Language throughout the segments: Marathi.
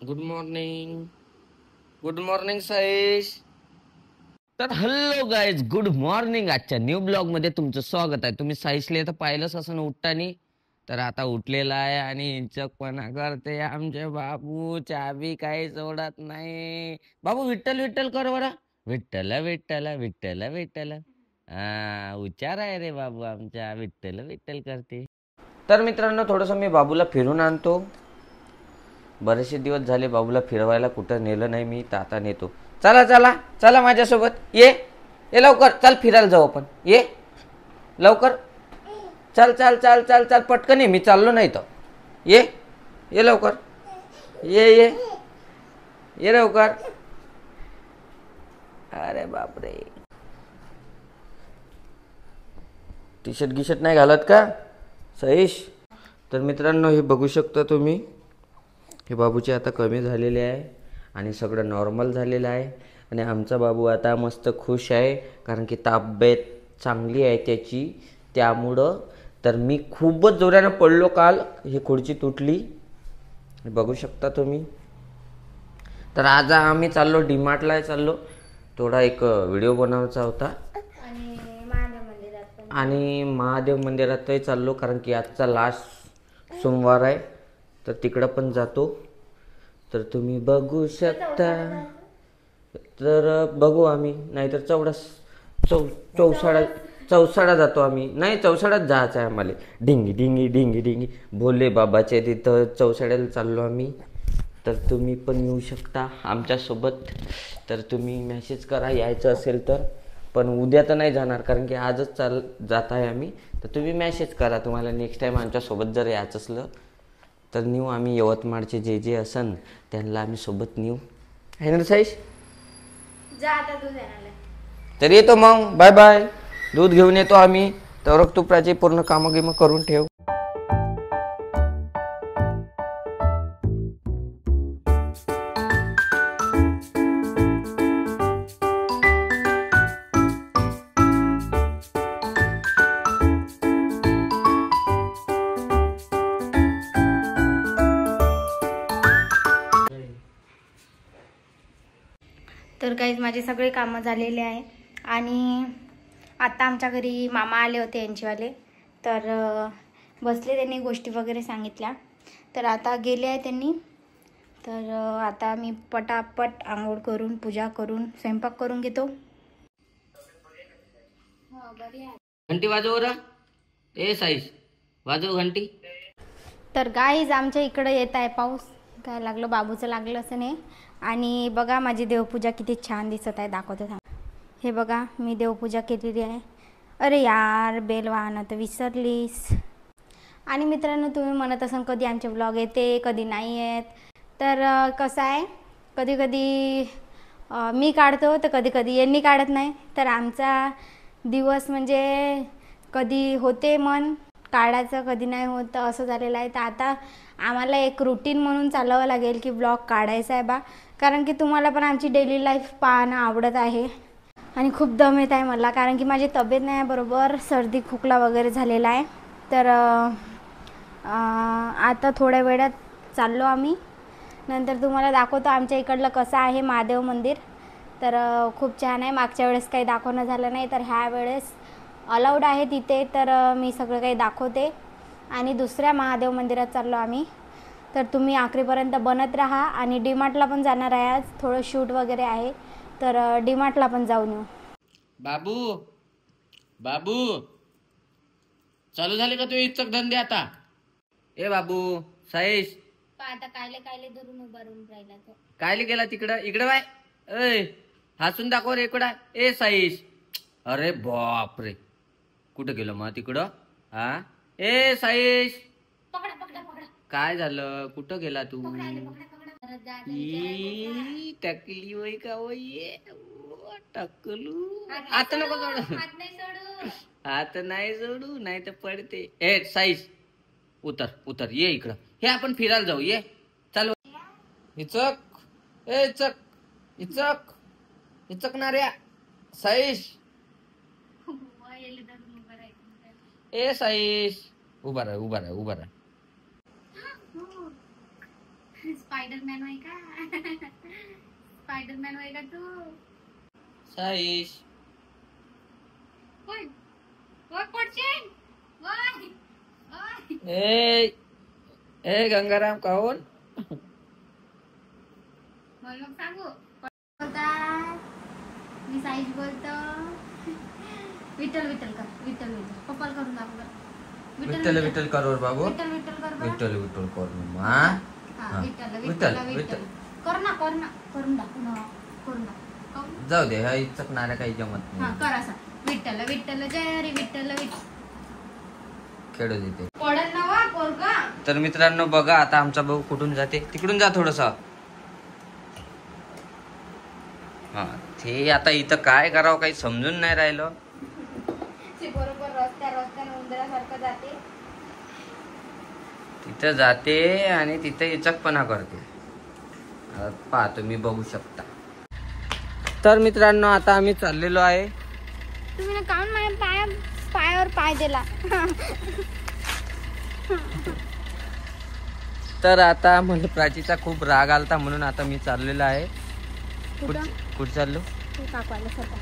Good morning. Good morning Saish. तर हॅलो गाईज, गुड मॉर्निंग. आजच्या न्यू ब्लॉग मध्ये तुमचं स्वागत आहे. तुम्ही साईशले तर पाहिलंच असं उठतानी. तर आता उठलेला आहे आणि इंचकपणा करते आमचे बाबू. चाबी काही सोडत नाही. बाबू विठ्ठल विठ्ठल कर बरं. विठ्ठल विठ्ठल विठ्ठल विठ्ठल. हा, उच्चार आहे रे बाबू आमच्या. विठ्ठल विठ्ठल करते. तर मित्रांनो, थोडंसं मी बाबूला फिरून आणतो. बरेचसे दिवस झाले बाबूला फिरवायला कुठं नेलं नाही मी, तर आता नेतो. चला चला चला माझ्यासोबत ये. ये लवकर, चल फिरायला जाऊ आपण. ये लवकर. चल चल चल चल चल पटकन ये, मी चाललो नाही तर. ये ये लवकर. ये ये ये लवकर. अरे बापरे, टी शर्ट गिशर्ट नाही घालत का सईश? तर मित्रांनो, हे बघू शकता तुम्ही. हे बाबूचे आता कमी झालेले आहे आणि सगळं नॉर्मल झालेलं आहे. आणि आमचा बाबू आता मस्त खुश आहे, कारण की तब्येत चांगली आहे त्याची. त्यामुळं तर मी खूपच जोरानं पडलो काल, ही खुर्ची तुटली. हे बघू शकता तुम्ही. तर आज आम्ही चाललो डीमार्टला चाललो. थोडा एक व्हिडिओ बनवायचा होता आणि महादेव मंदिरातही चाललो, कारण की आजचा लास्ट सोमवार आहे. तर तिकडं पण जातो. तर तुम्ही बघू शकता. तर बघू आम्ही, नाहीतर चौसाळा जातो आम्ही. नाही, चौसाळ्यात जायचं आहे आम्हाला. ढिंगी ढिंगी ढिंगी ढिंगी भोले बाबाच्या तिथं चौसाळ्याला चाललो आम्ही. तर तुम्ही पण येऊ शकता आमच्यासोबत. तर तुम्ही मेसेज करा यायचं असेल तर. पण उद्या तर नाही जाणार, कारण की आजच जात आहे आम्ही. तर तुम्ही मेसेज करा, तुम्हाला नेक्स्ट टाईम आमच्यासोबत जर यायचं असलं तर नेऊ आम्ही. यवतमाळचे जे जे असन त्यांना आम्ही सोबत नेऊ. आहे ना साईश? तर येतो मग. Bye bye. दूध घेऊन येतो आम्ही. तर तुपाची पूर्ण कामं गिमं करून ठेव. तर काहीच माझे सगळे कामं झालेले आहे. आणि आता आमच्या घरी मामा आले होते यांचेवाले. तर बसले, त्यांनी गोष्टी वगैरे सांगितल्या. तर आता गेले आहे त्यांनी. तर आता मी पटापट आंघोळ करून, पूजा करून, स्वयंपाक करून घेतो. घंटी वाजव रा. ए साईश, वाजव घंटी. तर गाईज आमच्या इकडे येत आहे पाऊस. काय लागलं, बाबूचं लागलं असं नाही. आणि बघा माझी देवपूजा किती छान दिसत आहे, दाखवते थांब. हे बघा, मी देवपूजा केलेली आहे. अरे यार, बेल वाहनं तर विसरलीस. आणि मित्रांनो, तुम्ही म्हणत असाल कधी आमचे ब्लॉग येते कधी नाही येत. तर कसं आहे, कधी कधी मी काढतो तर कधी कधी यांनी काढत नाही. तर आमचा दिवस म्हणजे कधी होते मन काढायचं, कधी नाही होत, असं झालेलं आहे. तर आता आम्हाला एक रुटीन म्हणून चालवावं लागेल की ब्लॉग काढायचा आहे बा. कारण की तुम्हाला पण आमची डेली लाईफ पाहणं आवडत आहे. आणि खूप दम येत आहे मला, कारण की माझी तब्येत नाही बरोबर, सर्दी खोकला वगैरे झालेला आहे. तर आता थोड्या वेळात चाललो आम्ही. नंतर तुम्हाला दाखवतो आमच्या इकडलं कसं आहे महादेव मंदिर. तर खूप छान आहे. मागच्या वेळेस काही दाखवणं झालं नाही, तर ह्या वेळेस अलाउड आहे तिथे. तर मी सगळं काही दाखवते. आणि दुसऱ्या महादेव मंदिरात चाललो आम्ही. तर तुम्ही आखरीपर्यंत बनत राहा. आणि डीमार्टला पण जाणार आहे आज, थोडं शूट वगैरे आहे. तर डीमार्टला पण जाऊन येऊ. बाबू बाबू, चालू झाले का तू इचक धंदे आता? ए बाबू, साईश आता कायले कायले धरून उभारून राहिला तो. कायले गेला तिकडं? इकडं बाय. ए, हसून दाखव रे इकडं. ए साईश, अरे बापरे, कुठं गेलं मग तिकडं? हा, ए साईश, पकडा पकडा पकडा. काय झालं? कुठं गेला तू? टकली वय का वय? टकलू. आता नको सोडू. आता नाही सोडू, नाही तर पडते. ए साईश, उतर उतर, ये इकडं. हे आपण फिरायला जाऊ, ये. चालू. इचक, ए इचक, इचक, इचकणाऱ्या साईश. ए साईश, उभा राहा उभा राहा उभा राहा. स्पायडरमॅन आहे का? स्पायडरमॅन आहे का तू? साईश ओय ओय पडशील. ओय ओय ए ए गंगाराम काहून मला सांगू बोलताय. मी साईश बोलतो. विठ्ठल विठ्ठल कर. विठ्ठल विठ्ठल पप्पाला करून दाखव. विठ्ठल विठ्ठल करोर बाबू. विठ्ठल विठ्ठल कर बरं. विठ्ठल विठ्ठल कर मम्मा. हा विठ्ठल विठ्ठल विठ्ठल विठ्ठल कर ना करून दाखव ना. करून दाखव. जाऊ दे, हा इचकणाऱ्या काही जमत हा नाही. कर असा. विठ्ठल विठ्ठल जय रे विठ्ठल विठ्ठल. खेळू देते. पडल ना वा पोरगा. तर मित्रांनो बघा आता आमचा भाऊ कुठून जाते. तिकडून जा थोडस. हा ते आता इथं काय करावं काही समजून नाही राहिलं. ते बरोबर रस्त्याने उंदरासारखं जाते. तिथं जाते आणि तिथे इचकपणा करते. पहा तुम्ही बघू शकता. तर मित्रांनो आता आम्ही चाललेलो आहे. तुम्ही ना काऊन माझ्या पायावर पाय दिला. तर आता मला प्राचीचा खूप राग आलता म्हणून आता मी चाललेलो आहे. कुठं चाललो? काकवाला स्वतः.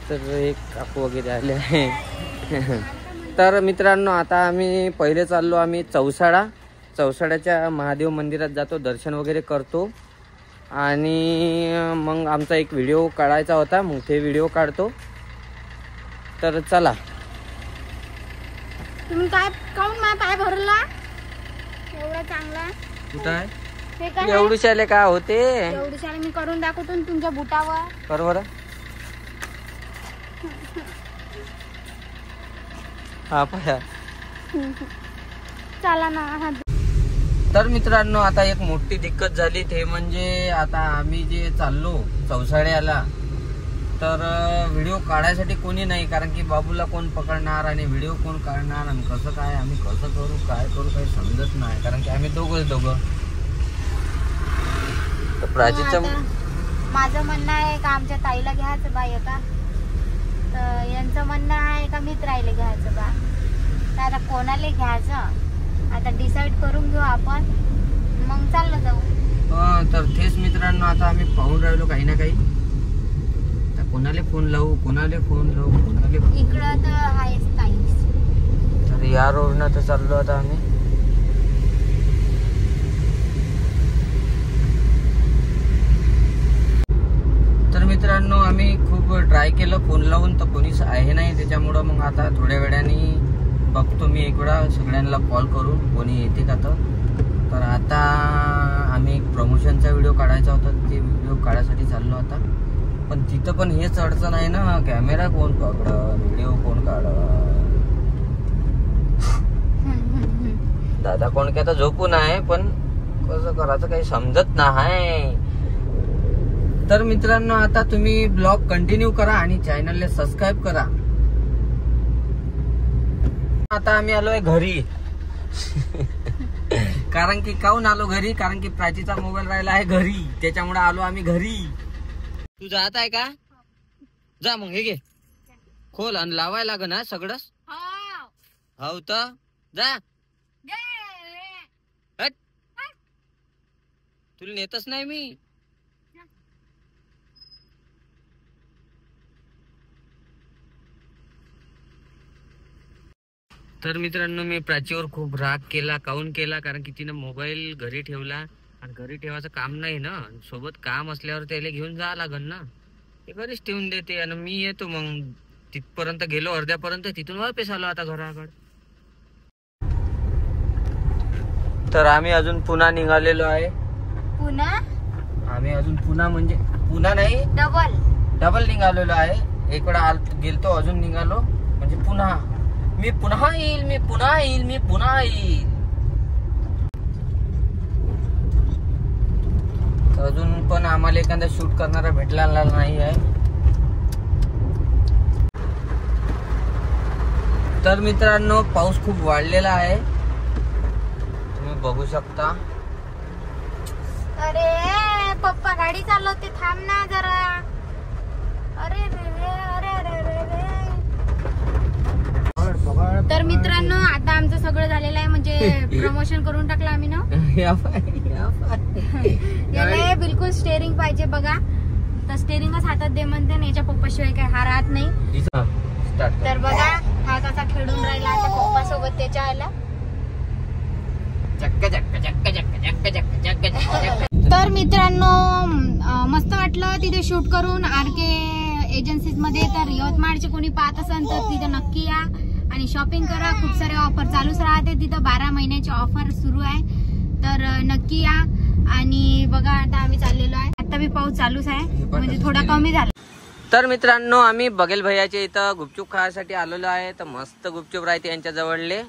तर एक काकू वगैरे आले आहे. तर मित्रांनो आता आम्ही पहिले चाललो आम्ही चौसाड्याच्या महादेव मंदिरात जातो, दर्शन वगैरे करतो आणि मग आमचा एक व्हिडिओ काढायचा होता, मग ते व्हिडिओ काढतो. तर चला. तुम्ही काय काऊन माझा पाय भरला एवढा चांगला? कुठं आहे? हे काय एवढूशाले काय होते? एवढीशाला मी करून दाखवतो ना तुमच्या बुटावर. बरोबर. हा पाया. चला ना. तर मित्रांनो आता एक मोठी दिक्कत झाली, ते म्हणजे आता आम्ही जे चाललो चौसाड्याला, तर व्हिडिओ काढायसाठी कोणी नाही, कारण की बाबूला कोण पकडणार आणि व्हिडिओ कोण काढणार आणि कसं काय आम्ही कसं करू काय करू काही समजत नाही, कारण की आम्ही दोघं. तर प्राचीचं माझं म्हणणं आहे का आमच्या ताईला घ्यायचं बा एका, तर यांचं म्हणणं आहे का मित्राला घ्यायचं बा. तर आता कोणाला घ्यायचं आता डिसाईड करून घेऊ आपण, मग चाललं जाऊ. तर तेच मित्रांनो आता आम्ही पाहून राहिलो काही ना काही. तर कोणाला फोन लावू इकडं तर आहेच ताई. तर या रोडनं तर चाललो आता आम्ही. तर मित्रांनो आम्ही खूप ट्राय केलं फोन लावून, तर कोणीच आहे नाही. त्याच्यामुळं मग आता थोड्या वेळाने बघतो मी एक वेळा सगळ्यांना कॉल करून कोणी येते का. तर आता आम्ही एक प्रमोशनचा व्हिडिओ काढायचा होता, ते व्हिडिओ काढायसाठी चाललो आता. पण तिथं पण हेच अडचण आहे ना, कॅमेरा कोण पकड, व्हिडिओ कोण काढ. दादा कोण काय आता झोपून आहे, पण कसं करायचं काही समजत नाही. तर मित्रांनो आता तुम्ही ब्लॉग कंटिन्यू करा आणि चॅनलला सबस्क्राईब करा. आता आम्ही आलोय घरी. कारण की काहून आलो घरी, कारण की प्राचीचा मोबाईल राहिला आहे घरी, त्याच्यामुळे आलो आम्ही घरी. तू जात आहे का? जा मग हे घे खोल आणि लावायला लागन ना सगळंच. हो तर जा. तुला नेतच नाही मी. तर मित्रांनो मी प्राचीवर खूप राग केला. काऊन केला? कारण की तिनं मोबाईल घरी ठेवला आणि घरी ठेवायचं काम नाही ना, सोबत काम असल्यावर त्याला घेऊन जावं लागन ना. ते घरीच ठेवून देते आणि मी येतो मग तिथपर्यंत गेलो, अर्ध्यापर्यंत, तिथून वापस आलो आता घराकडे. तर आम्ही अजून पुन्हा निघालेलो आहे. पुन्हा आम्ही अजून पुन्हा म्हणजे पुन्हा नाही, डबल निघालेलो आहे. एक वेळा गेलतो, अजून निघालो म्हणजे पुन्हा. मी पुन्हा येईल. अजून पण आम्हाला एखादा शूट करणारा भेटला नाही आहे. तर मित्रांनो पाऊस खूप वाढलेला आहे, तुम्ही बघू शकता. अरे पप्पा गाडी चालवते, थांब ना जरा. अरे रे रे. तर मित्रांनो आता आमचं सगळं झालेलं आहे, म्हणजे प्रमोशन करून टाकलं आम्ही ना. याला बिलकुल स्टेअरिंग पाहिजे बघा, तर स्टेअरिंगच हातात दे म्हणते ना, याच्या पप्पाशिवाय काय हा राहत नाही. तर बघा हा कसा खेळून राहिला त्या पप्पा सोबत त्याच्या आला. तर मित्रांनो मस्त वाटलं तिथे शूट करून RK एजन्सीज मध्ये. तर यवतमाळचे कोणी पाहत असेल तर तिथे नक्की या आणि शॉपिंग करा. खूप सारे ऑफर चालूच राहते तिथं, 12 महिन्याची ऑफर सुरू आहे, तर नक्की या. आणि बघा आता आम्ही चाललेलो आहे, आता बी पाऊस चालूच आहे, म्हणजे थोडा कमी झाला. तर मित्रांनो आम्ही बघेल भैयाच्या इथं गुपचूप खायसाठी आलेलो आहे. तर मस्त गुपचूप राहते यांच्या जवळले.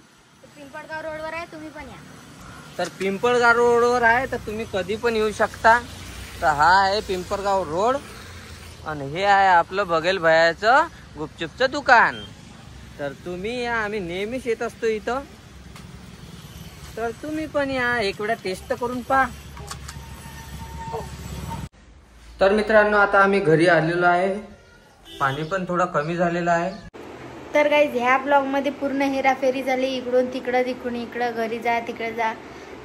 पिंपळगाव रोडवर आहे, तुम्ही पण या. तर पिंपळगाव रोडवर आहे, तर तुम्ही कधी पण येऊ शकता. तर हा आहे पिंपळगाव रोड आणि हे आहे आपलं बघेल भैयाचं गुपचूपचं दुकान. तर तुम्ही या, आम्ही नेहमीच येत असतो इथं, तर तुम्ही पण या, एक वेळा टेस्ट करून पहा. तर मित्रांनो आता आम्ही घरी आलेलो आहे, पाणी पण थोडं कमी झालेलं आहे. तर गाईज ह्या ब्लॉगमध्ये पूर्ण हेराफेरी झाली, इकडून तिकडं तिकडून इकडं, घरी जा तिकडे जा.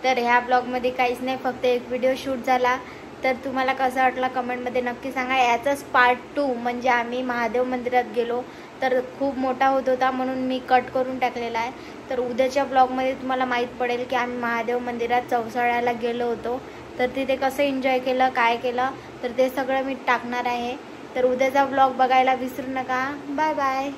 तर ह्या ब्लॉगमध्ये काहीच नाही, फक्त एक व्हिडिओ शूट झाला. तर तुम्हाला कसं वाटलं कमेंटमध्ये नक्की सांगा. याचाच पार्ट 2 म्हणजे आम्ही महादेव मंदिरात गेलो, तर खूप मोठा होत होता म्हणून मी कट करून टाकलेला आहे. तर उद्याच्या ब्लॉगमध्ये तुम्हाला माहीत पडेल की आम्ही महादेव मंदिरात चौसाळ्याला गेलो होतो, तर तिथे कसं एन्जॉय केलं, काय केलं, तर ते सगळं मी टाकणार आहे. तर उद्याचा ब्लॉग बघायला विसरू नका. Bye bye.